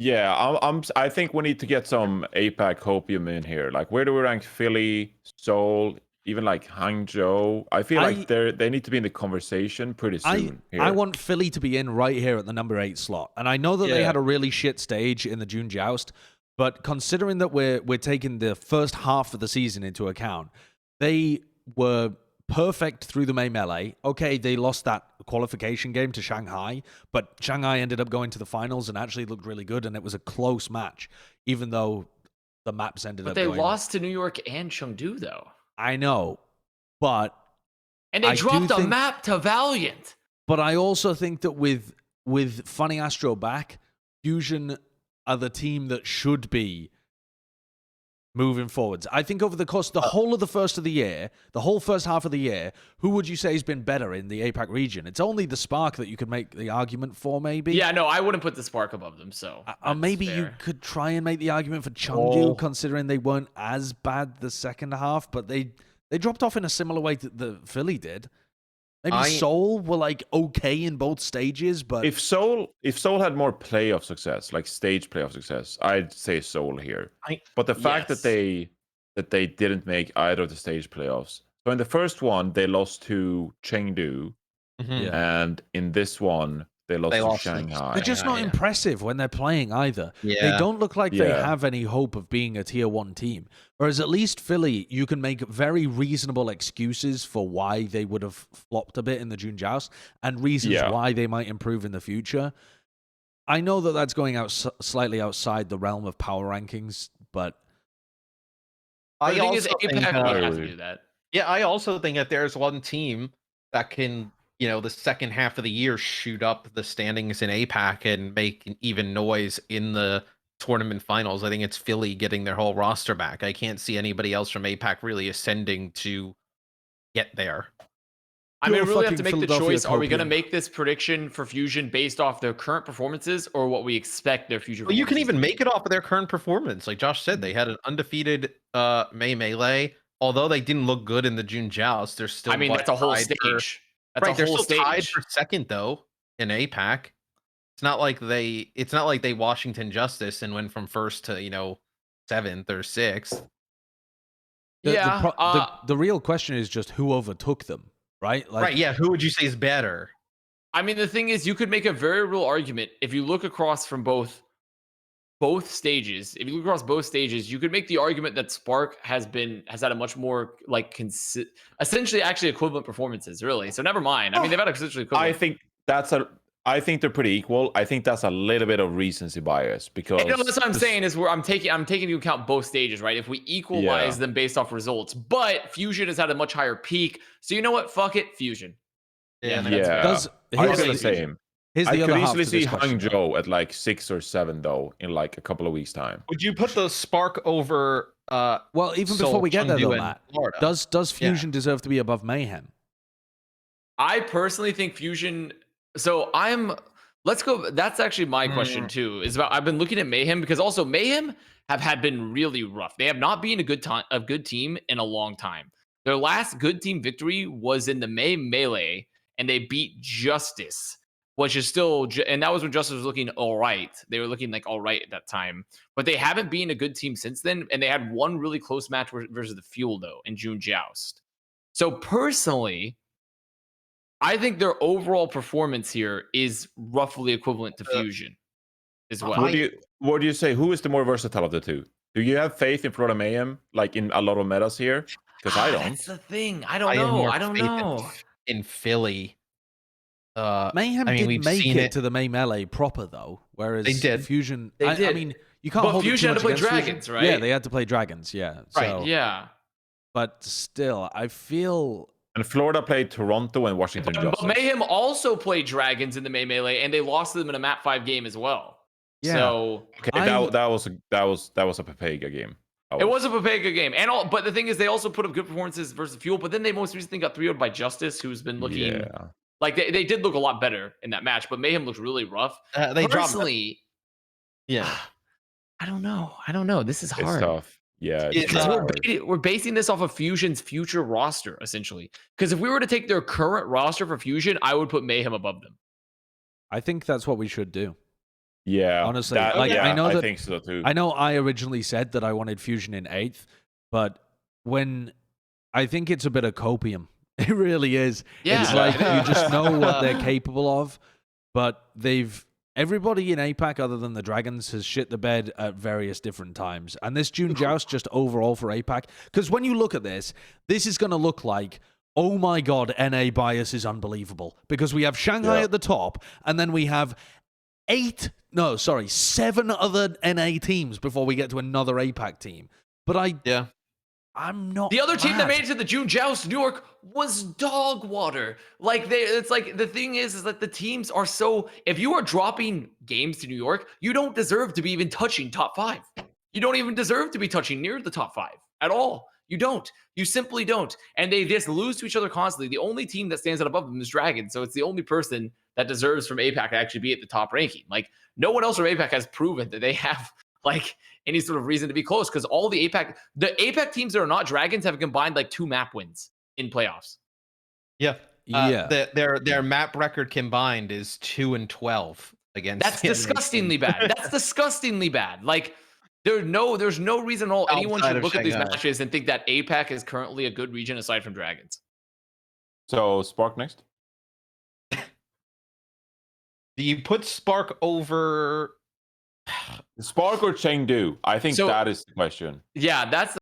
Yeah, I think we need to get some APAC hopium in here. Like, where do we rank Philly, Seoul, even like Hangzhou? I feel like I they need to be in the conversation pretty soon I here. want Philly to be in right here at the number 8 slot. And I know that they Yeah. had a really shit stage in the June Joust, but considering that we're taking the first half of the season into account, they were perfect through the May Melee. Okay, they lost that qualification game to Shanghai, but Shanghai ended up going to the finals and actually looked really good, and it was a close match, even though the maps ended But up they going. lost to New York and Chengdu, though. I know, but And they I do dropped a think- map to Valiant. But I also think that with Funny Astro back, Fusion are the team that should be moving forwards. I think over the course of the whole of the first of the year, the whole first half of the year, who would you say has been better in the APAC region? It's only the Spark that you could make the argument for, maybe. Yeah, no, I wouldn't put the Spark above them. So, Or maybe that's you fair. could try and make the argument for Chengdu, considering they weren't as bad the second half, but they dropped off in a similar way that Philly did. Maybe Seoul were like okay in both stages, but If Seoul had more playoff success, like stage playoff success, I'd say Seoul here. But the fact Yes. that they didn't make either of the stage playoffs. So in the first one, they lost to Chengdu, yeah. and in this one, they lost to to Shanghai. They're just not yeah. impressive when they're playing either. Yeah. They don't look like they Yeah. have any hope of being a tier 1 team. Whereas at least Philly, you can make very reasonable excuses for why they would have flopped a bit in the June Joust and reasons Yeah. why they might improve in the future. I know that that's going out slightly outside the realm of power rankings, but But the thing is, also think, APAC would have to do that. yeah, I also think that there's one team that can, the second half of the year shoot up the standings in APAC and make even noise in the tournament finals. I think it's Philly getting their whole roster back. I can't see anybody else from APAC really ascending to get there. I mean, You're we really have fucking to make the Philadelphia choice. Are we going to copium. make this prediction for Fusion based off their current performances or what we expect their future Well, you can performances even to be? make it off of their current performance. Like Josh said, they had an undefeated May Melee. Although they didn't look good in the June Joust, they're still I mean, that's a whole tied for- stage. That's right, a they're whole still tied stage. for second though in APAC. It's not like they Washington Justice and went from first to 7th or 6th. the real question is just who overtook them, right? Like, Right, yeah. Who would you say is better? I mean, the thing is, you could make a very real argument if you look across from both stages. If you look across both stages, you could make the argument that Spark has had a much more like essentially actually equivalent performances, really. So never mind. I mean, they've had essentially equivalent. I think they're pretty equal. I think that's a little bit of recency bias because And that's what I'm saying is I'm taking into account both stages, right? If we equalize them based off results, but Fusion has had a much higher peak. So you know what? Fuck it, Fusion. Yeah, that's fair. I here's feel the- the same. Here's I the could other half easily to see this question. Hangzhou at like 6 or 7 though in like a couple of weeks time. Would you put the Spark over Well, even Seoul, before we get there, Chengdu, though, and Matt, Florida? does Fusion deserve to be above Mayhem? I personally think Fusion. So let's go. That's actually my question too. Is about I've been looking at Mayhem because also Mayhem have been really rough. They have not been a good team in a long time. Their last good team victory was in the May Melee, and they beat Justice, which is still, and that was when Justice was looking all right. They were looking like all right at that time, but they haven't been a good team since then. And they had one really close match versus the Fuel though in June Joust. So personally, I think their overall performance here is roughly equivalent to Fusion as well. What do you say? Who is the more versatile of the two? Do you have faith in Florida Mayhem, like in a lot of metas here? Because I don't. That's the thing. I don't have know. more I don't faith know. in Philly. Mayhem I mean, did we've make seen it it. to the May Melee proper, though, whereas They did. Fusion... They I did. mean, you can't But hold it Fusion too had to much play against Fusion. Dragons, right? Yeah, they had to play Dragons, yeah. Right, So, Yeah. But still, I feel... And Florida played Toronto and Washington But Justice. Mayhem also played Dragons in the May Melee, and they lost to them in a map 5 game as well. Yeah. So Okay, I- that was a Papega game. it was a Papega game. But the thing is, they also put up good performances versus Fuel, but then they most recently got 3-0'd by Justice, who's been looking like they did look a lot better in that match, but Mayhem looked really rough. They dropped. Personally, Yeah. I don't know. This is It's hard. tough. Yeah, it's Because hard. we're basing this off of Fusion's future roster, essentially. Because if we were to take their current roster for Fusion, I would put Mayhem above them. I think that's what we should do. Yeah, Honestly, that- like, I yeah, know I that- think so too. I know I originally said that I wanted Fusion in 8th, but when I think it's a bit of copium. It really is. Yeah. It's Yeah. like you just know what they're capable of, but everybody in APAC other than the Dragons has shit the bed at various different times. And this June Joust just overall for APAC, because when you look at this is going to look like, oh my god, NA bias is unbelievable. Because we have Shanghai Yeah. at the top, and then we have 7 other NA teams before we get to another APAC team. But I'm not. The other team that mad. made it to the June Joust, New York, was dog water. Like it's like the thing is that the teams are so. If you are dropping games to New York, you don't deserve to be even touching top 5. You don't even deserve to be touching near the top 5 at all. You don't. You simply don't. And they just lose to each other constantly. The only team that stands out above them is Dragon. So it's the only person that deserves from APAC to actually be at the top ranking. Like no one else from APAC has proven that they have like any sort of reason to be close, because all the APAC teams that are not Dragons have combined like 2 map wins in playoffs. Yeah. Yeah. Their map record combined is 2-12 against. That's NA disgustingly teams. bad. That's disgustingly bad. Like there's no reason at all anyone Outside should of look at these Shanghai. matches and think that APAC is currently a good region aside from Dragons. So Spark next. Do you put Spark over? Spark or Chengdu? I think So- that is the question. Yeah, that's